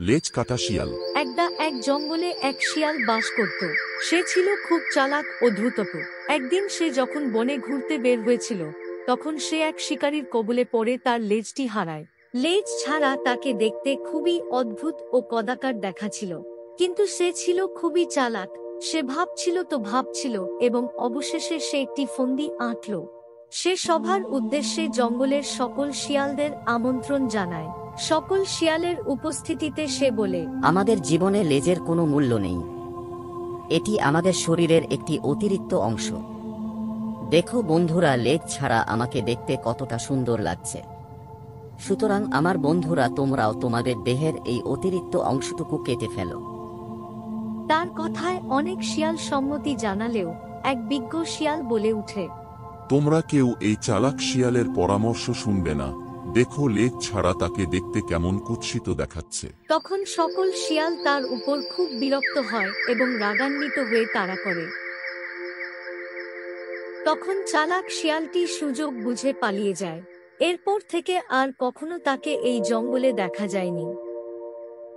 লেজ কাটা শিয়াল। এক জঙ্গলে এক শিয়াল বাস করত। সে ছিল খুব চালাক ও দ্রুতপ। একদিন সে যখন বনে ঘুরতে বের হয়েছিল, তখন সে এক শিকারীর কবলে পড়ে তার লেজটি হারায়। লেজ ছাড়া তাকে দেখতে খুবই অদ্ভুত ও কদাকার দেখাচ্ছিল, কিন্তু সে ছিল খুবই চালাক। সে ভাবছিল এবং অবশেষে সে একটি ফন্দি আঁটল। সে সভার উদ্দেশ্যে জঙ্গলের সকল শিয়ালদের আমন্ত্রণ জানায়। সকল শিয়ালের উপস্থিতিতে সে বলে, আমাদের জীবনে লেজের কোনো মূল্য নেই। এটি আমাদের শরীরের একটি অতিরিক্ত অংশ। দেখো বন্ধুরা, লেজ ছাড়া আমাকে দেখতে কতটা সুন্দর লাগছে। সুতরাং আমার বন্ধুরা, তোমরাও তোমাদের দেহের এই অতিরিক্ত অংশটুকু কেটে ফেলো। তার কথায় অনেক শিয়াল সম্মতি জানালেও এক বিজ্ঞ শিয়াল বলে উঠে, তোমরা কেউ এই চালাক শিয়ালের পরামর্শ শুনবে না। দেখো, লেজ ছাড়া তাকে দেখতে কেমন কুৎসিত দেখাচ্ছে। তখন সকল শিয়াল তার উপর খুব বিরক্ত হয় এবং রাগান্বিত হয়ে তাড়া করে। তখন চালাক শিয়ালটি সুযোগ বুঝে পালিয়ে যায়। এরপর থেকে আর কখনো তাকে এই জঙ্গলে দেখা যায়নি।